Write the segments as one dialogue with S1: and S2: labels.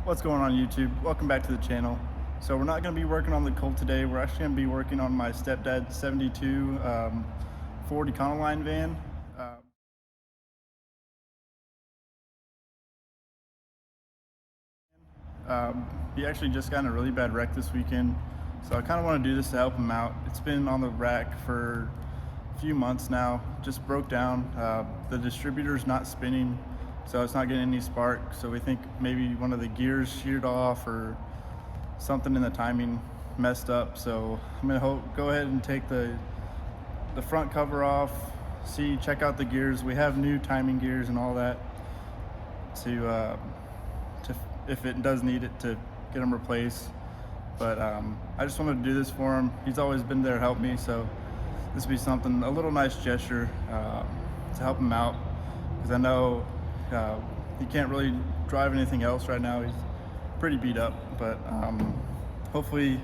S1: What's going on YouTube? Welcome back to the channel. So we're not going to be working on the Colt today. We're actually going to be working on my stepdad 72 Ford ECONOLINE van. He actually just got in a really bad wreck this weekend, so I kind of want to do this to help him out. It's been on the rack for a few months now, just broke down. The distributor's not spinning, so it's not getting any spark, so we think maybe one of the gears sheared off or something in the timing messed up. So I'm gonna go ahead and take the front cover off, check out the gears. We have new timing gears and all that to if it does need it, to get them replaced. But I just wanted to do this for him. He's always been there to help me, so this would be something, a little nice gesture to help him out, because I know he can't really drive anything else right now. He's pretty beat up, but hopefully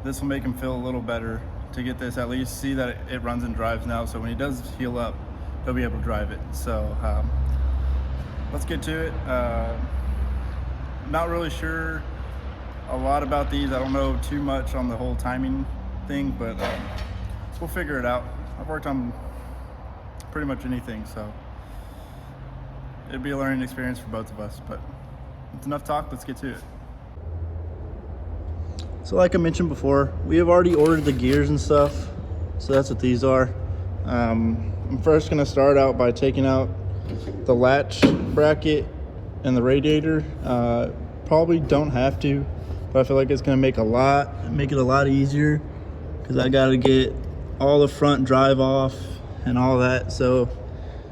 S1: this will make him feel a little better to get this, at least see that it runs and drives now, so when he does heal up, he'll be able to drive it. So let's get to it. Not really sure a lot about these. I don't know too much on the whole timing thing, but we'll figure it out. I've worked on pretty much anything, so it'd be a learning experience for both of us. But it's enough talk, let's get to it. So like I mentioned before, we have already ordered the gears and stuff, so that's what these are. I'm first going to start out by taking out the latch bracket and the radiator. Probably don't have to, but I feel like it's going to make it a lot easier, because I got to get all the front drive off and all that. So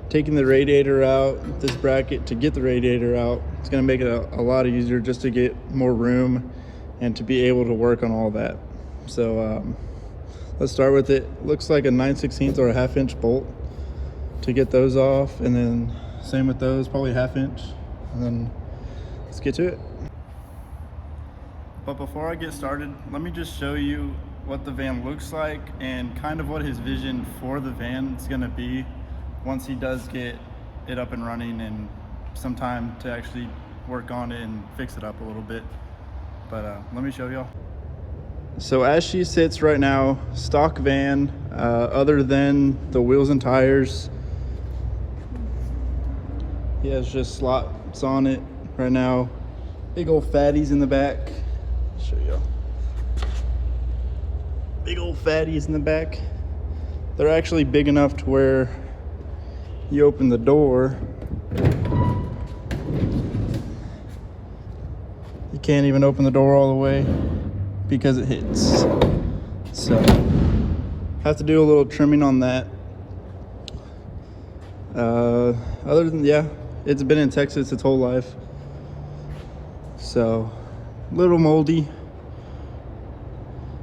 S1: taking the radiator out, this bracket to get the radiator out, it's going to make it a lot easier, just to get more room and to be able to work on all that. So let's start with it. Looks like a 9/16 or a 1/2 inch bolt to get those off, and then same with those, probably 1/2 inch, and then let's get to it. But before I get started, let me just show you what the van looks like and kind of what his vision for the van is going to be once he does get it up and running and some time to actually work on it and fix it up a little bit. But let me show y'all. So as she sits right now, stock van, other than the wheels and tires, he has just slots on it right now. Big old fatties in the back. Show y'all. Big old fatties in the back. They're actually big enough to where you open the door, you can't even open the door all the way because it hits. So have to do a little trimming on that. Other than, yeah, it's been in Texas its whole life, so a little moldy.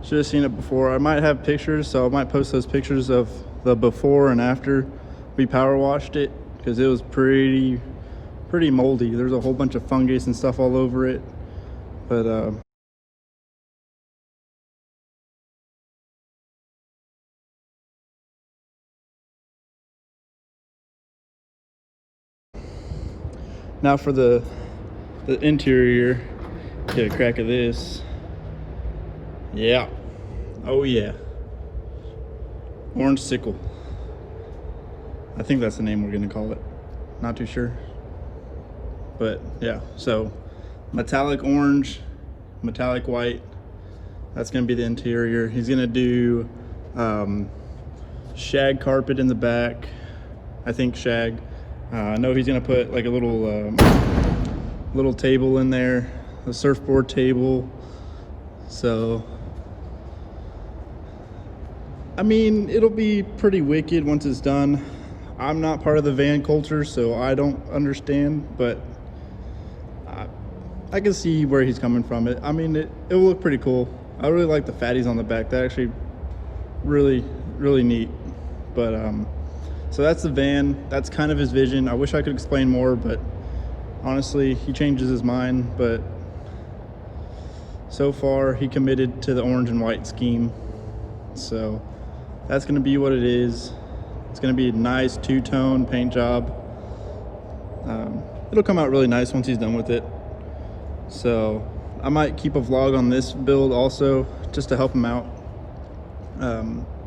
S1: Should have seen it before. I might have pictures, so I might post those pictures of the before and after we power washed it, because it was pretty moldy. There's a whole bunch of fungus and stuff all over it, but now for the interior, get a crack of this. Yeah, oh yeah, orange sickle. I think that's the name we're gonna call it. Not too sure, but yeah. So metallic orange, metallic white. That's gonna be the interior. He's gonna do shag carpet in the back. I think shag. I know he's gonna put like a little table in there, a surfboard table. So I mean, it'll be pretty wicked once it's done. I'm not part of the van culture, so I don't understand, but I can see where he's coming from. I mean, it will look pretty cool. I really like the fatties on the back. They're actually really neat. But so that's the van. That's kind of his vision. I wish I could explain more, but honestly, he changes his mind. But so far, he committed to the orange and white scheme. So that's going to be what it is. It's going to be a nice two-tone paint job. It'll come out really nice once he's done with it. So I might keep a vlog on this build also, just to help him out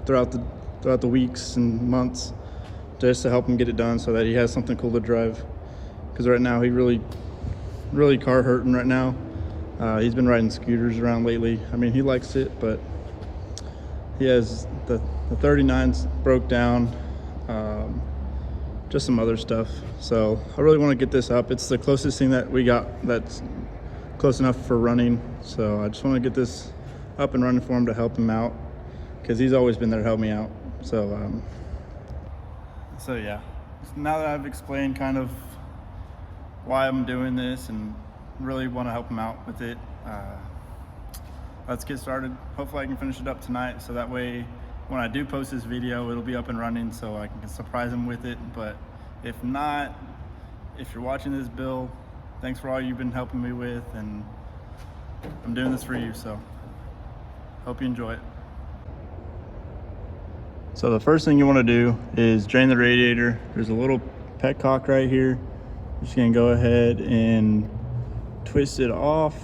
S1: throughout the weeks and months, just to help him get it done so that he has something cool to drive. Because right now he really car hurting right now. He's been riding scooters around lately. I mean, he likes it, but he has the 39s broke down, just some other stuff. So I really want to get this up. It's the closest thing that we got that's close enough for running. So I just want to get this up and running for him to help him out, because he's always been there to help me out. So so yeah, now that I've explained kind of why I'm doing this and really want to help him out with it, let's get started. Hopefully I can finish it up tonight, so that way when I do post this video, it'll be up and running so I can surprise him with it. But if not, if you're watching this build, thanks for all you've been helping me with, and I'm doing this for you, so hope you enjoy it. So the first thing you want to do is drain the radiator. There's a little petcock right here. You're just gonna go ahead and twist it off.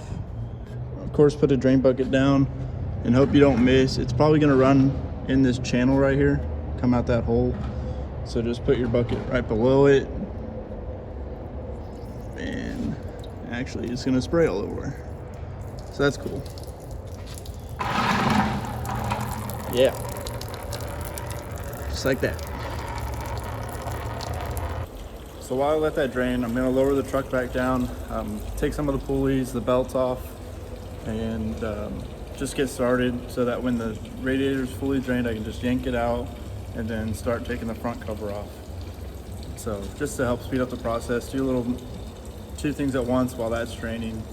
S1: Of course, put a drain bucket down and hope you don't miss. It's probably gonna run in this channel right here, come out that hole. So just put your bucket right below it, and actually it's gonna spray all over. So that's cool. Yeah, just like that. So while I let that drain, I'm gonna lower the truck back down, take some of the pulleys, the belts off, and just get started so that when the radiator is fully drained, I can just yank it out and then start taking the front cover off. So just to help speed up the process, do two things at once while that's draining,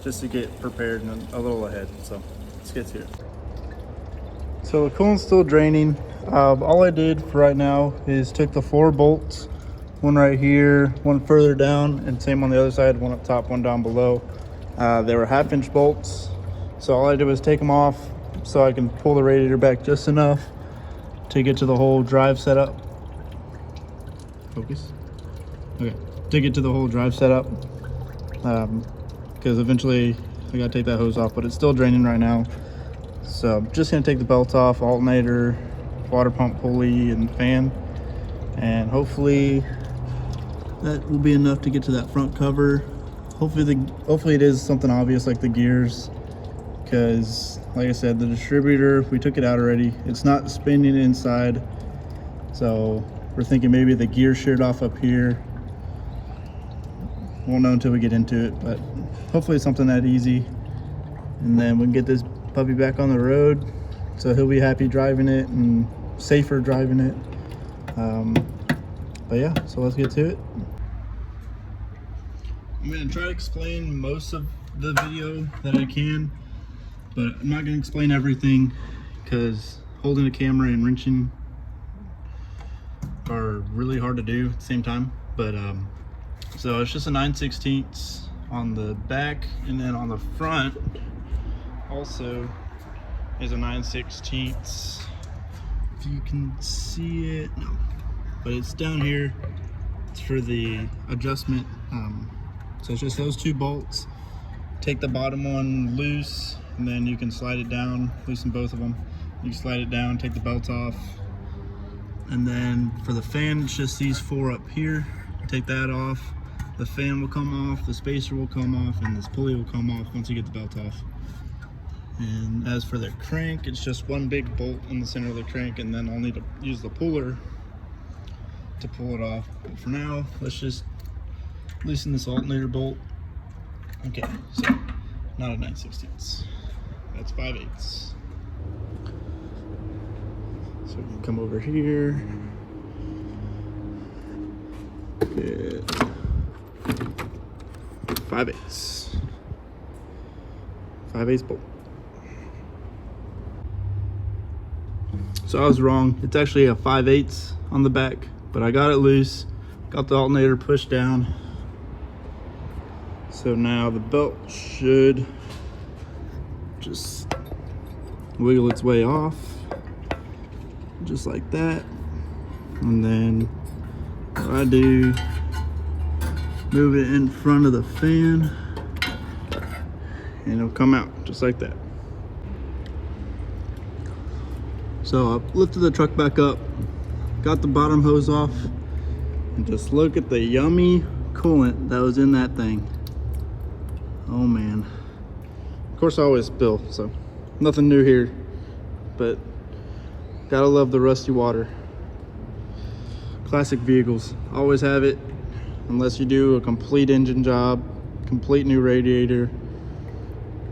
S1: just to get prepared and a little ahead. So let's get to it. So the coolant's still draining. All I did for right now is took the 4 bolts, one right here, one further down, and same on the other side, one up top, one down below. They were 1/2-inch bolts. So all I did was take them off so I can pull the radiator back just enough to get to the whole drive setup. Focus. Okay, to get to the whole drive setup, because eventually I gotta take that hose off, but it's still draining right now. So I'm just gonna take the belt off, alternator, water pump pulley, and fan, and hopefully that will be enough to get to that front cover. Hopefully it is something obvious like the gears, because like I said, the distributor, we took it out already. It's not spinning inside, so we're thinking maybe the gear sheared off up here. Won't know until we get into it, but hopefully it's something that easy, and then we can get this puppy back on the road so he'll be happy driving it and safer driving it. But yeah, so let's get to it. I'm going to try to explain most of the video that I can, but I'm not going to explain everything because holding a camera and wrenching are really hard to do at the same time. But so it's just a 9/16 on the back, and then on the front also is a 9/16. If you can see it, no, but it's down here. It's for the adjustment. So it's just those 2 bolts. Take the bottom one loose, and then you can slide it down, loosen both of them. You can slide it down, take the belt off. And then for the fan, it's just these 4 up here. Take that off. The fan will come off, the spacer will come off, and this pulley will come off once you get the belt off. And as for the crank, it's just 1 big bolt in the center of the crank, and then I'll need to use the puller to pull it off. But for now, let's just loosen this alternator bolt. Okay, so not a 9/16. That's 5/8. So we can come over here. Get 5/8. 5/8 bolt. So I was wrong. It's actually a 5/8 on the back, but I got it loose. Got the alternator pushed down. So now the belt should just wiggle its way off, just like that. And then what I do, move it in front of the fan, and it'll come out just like that. So I lifted the truck back up, got the bottom hose off, and just look at the yummy coolant that was in that thing. Oh man. Of course I always spill, so nothing new here, but gotta love the rusty water. Classic vehicles, always have it, unless you do a complete engine job, complete new radiator,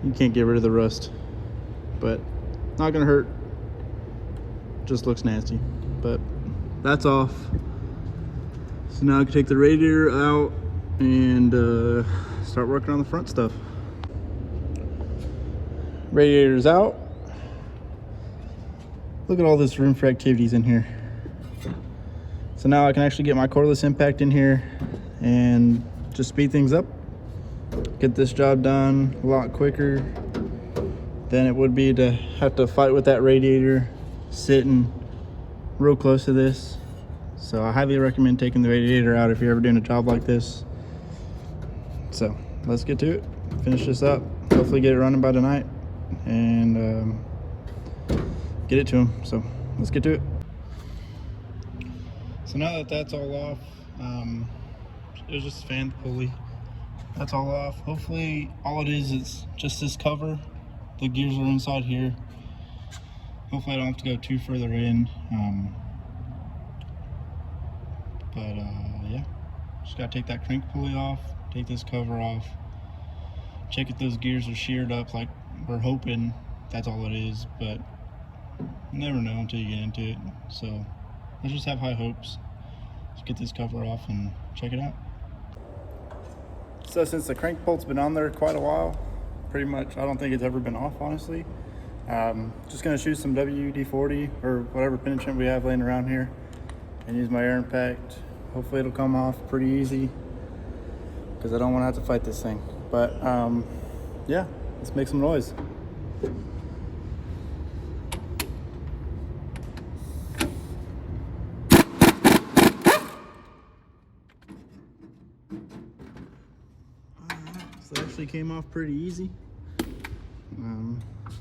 S1: you can't get rid of the rust, but not gonna hurt, just looks nasty. But that's off, so now I can take the radiator out and start working on the front stuff. Radiator's out. Look at all this room for activities in here. So now I can actually get my cordless impact in here and just speed things up, get this job done a lot quicker than it would be to have to fight with that radiator sitting real close to this. So I highly recommend taking the radiator out if you're ever doing a job like this. So let's get to it, finish this up, hopefully get it running by tonight and get it to him. So let's get to it. So now that that's all off, it was just a fan pulley. That's all off. Hopefully all it is just this cover. The gears are inside here. Hopefully I don't have to go too further in. Yeah, just gotta take that crank pulley off, take this cover off, check if those gears are sheared up like we're hoping. That's all it is, but you never know until you get into it. So let's just have high hopes. Let's get this cover off and check it out. So since the crank bolt's been on there quite a while, pretty much I don't think it's ever been off, honestly. Just gonna shoot some WD-40 or whatever penetrant we have laying around here and use my air impact. Hopefully it'll come off pretty easy because I don't want to have to fight this thing. But yeah, let's make some noise. So it actually came off pretty easy.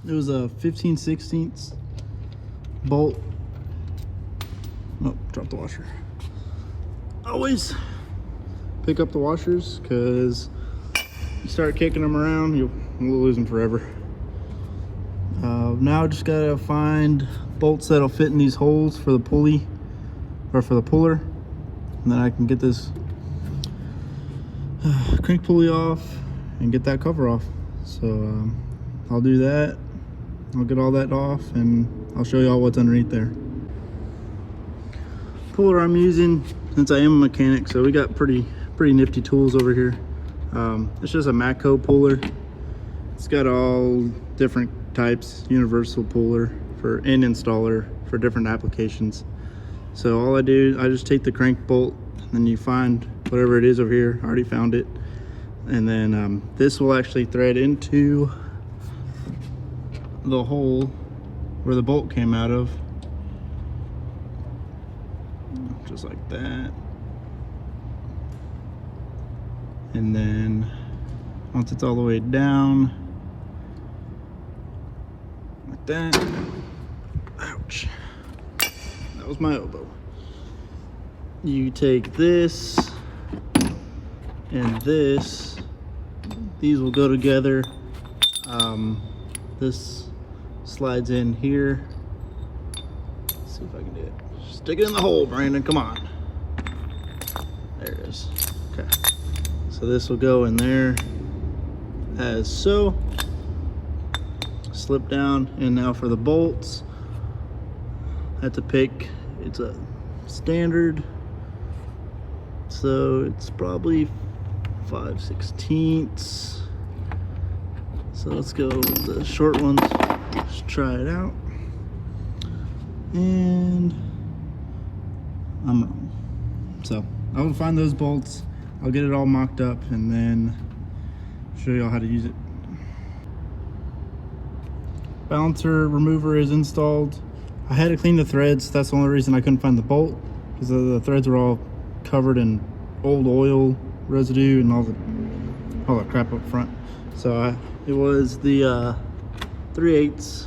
S1: It was a 15/16 bolt. Oh, dropped the washer. Always pick up the washers because you start kicking them around, you'll lose them forever. Now I just gotta find bolts that'll fit in these holes for the pulley or for the puller, and then I can get this crank pulley off and get that cover off. So I'll do that. I'll get all that off and I'll show you all what's underneath there. Puller I'm using, since I am a mechanic, so we got pretty nifty tools over here. It's just a Matco puller. It's got all different types, universal puller for an installer for different applications. So all I do, I just take the crank bolt and then you find whatever it is over here. I already found it. And then this will actually thread into the hole where the bolt came out of, just like that. And then once it's all the way down like that, ouch, that was my elbow. You take this and this, these will go together. This slides in here. Let's see if I can do it. Stick it in the hole, Brandon, come on. There it is. Okay, so this will go in there as so. Slip down, and now for the bolts, I have to pick, it's a standard, so it's probably 5/16. So let's go with the short ones. Let's try it out. And I'm wrong. So I will find those bolts. I'll get it all mocked up and then show y'all how to use it. Balancer remover is installed. I had to clean the threads. That's the only reason I couldn't find the bolt, because the threads were all covered in old oil residue and all the crap up front. So it was the 3/8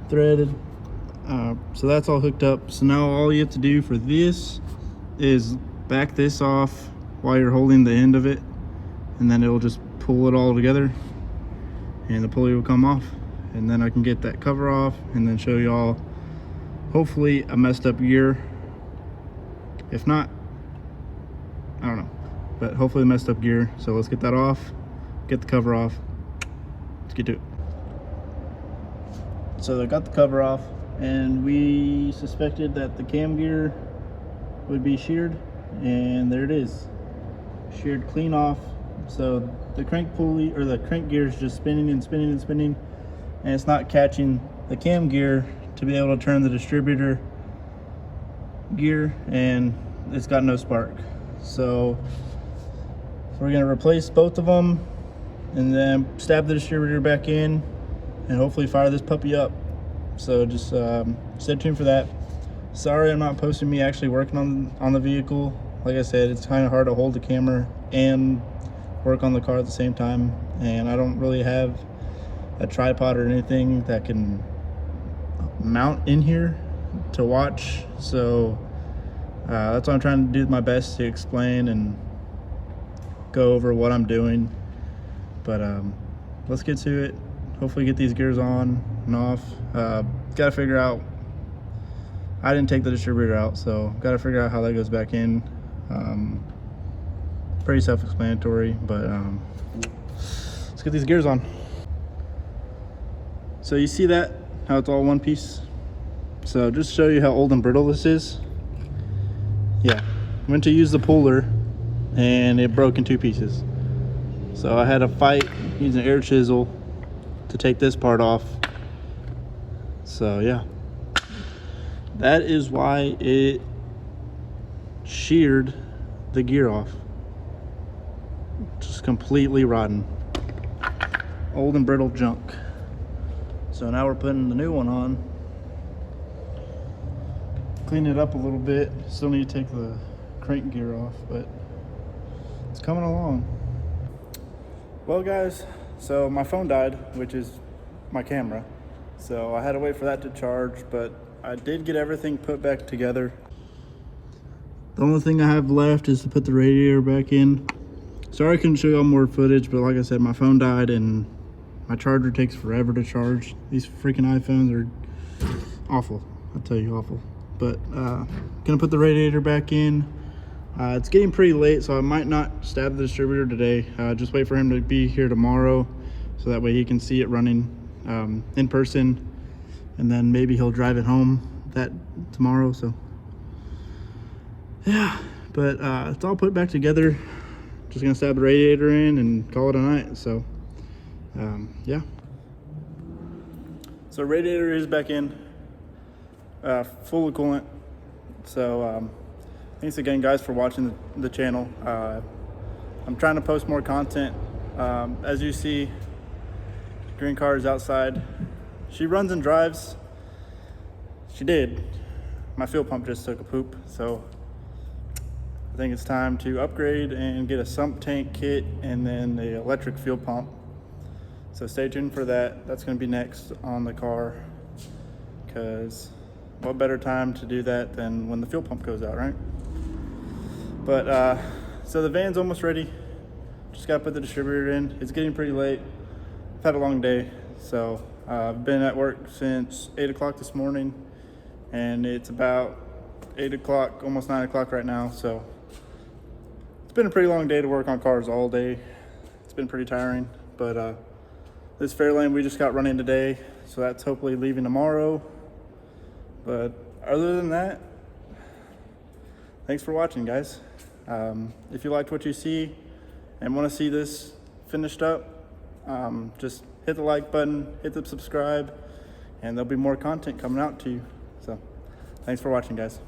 S1: threaded. So that's all hooked up. So now all you have to do for this is back this off while you're holding the end of it, and then it'll just pull it all together and the pulley will come off, and then I can get that cover off and then show y'all hopefully a messed up gear. If not, I don't know, but hopefully a messed up gear. So let's get that off, get the cover off, let's get to it. So I got the cover off, and we suspected that the cam gear would be sheared, and there it is, sheared clean off. So the crank pulley, or the crank gear, is just spinning and spinning and spinning, and it's not catching the cam gear to be able to turn the distributor gear, and it's got no spark. So we're gonna replace both of them and then stab the distributor back in and hopefully fire this puppy up. So just stay tuned for that. Sorry I'm not posting me actually working on the vehicle. Like I said, it's kind of hard to hold the camera and work on the car at the same time, and I don't really have a tripod or anything that can mount in here to watch. So that's why I'm trying to do my best to explain and go over what I'm doing. But let's get to it. Hopefully get these gears on and off. Gotta figure out, I didn't take the distributor out, so gotta figure out how that goes back in. Pretty self-explanatory, but let's get these gears on. So you see that, how it's all one piece? So just to show you how old and brittle this is. Yeah, went to use the puller and it broke in two pieces. So I had to fight using an air chisel to take this part off. So yeah, that is why it sheared the gear off. Just completely rotten, old and brittle junk. So now we're putting the new one on. Clean it up a little bit. Still need to take the crank gear off, but it's coming along. Well guys, so my phone died, which is my camera. So I had to wait for that to charge, but I did get everything put back together. The only thing I have left is to put the radiator back in. Sorry I couldn't show y'all more footage, but like I said, my phone died and my charger takes forever to charge. These freaking iPhones are awful. I'll tell you, awful. But gonna put the radiator back in. It's getting pretty late, so I might not stab the distributor today. Just wait for him to be here tomorrow, so that way he can see it running in person, and then maybe he'll drive it home that tomorrow. So yeah, but it's all put back together. Just gonna stab the radiator in and call it a night. So yeah. So radiator is back in, full of coolant. So thanks again guys for watching the channel. I'm trying to post more content. As you see, green car is outside. She runs and drives. She did. My fuel pump just took a poop, so I think it's time to upgrade and get a sump tank kit and then the electric fuel pump. So stay tuned for that. That's going to be next on the car, because what better time to do that than when the fuel pump goes out, right? But so the van's almost ready. Just got to put the distributor in. It's getting pretty late. I've had a long day, so I've been at work since 8 o'clock this morning, and it's about 8 o'clock, almost 9 o'clock right now. So it's been a pretty long day to work on cars all day. It's been pretty tiring, but this Fairlane we just got running today, so that's hopefully leaving tomorrow. But other than that, thanks for watching, guys. If you liked what you see and want to see this finished up, just hit the like button, hit the subscribe, and there'll be more content coming out to you. So thanks for watching, guys.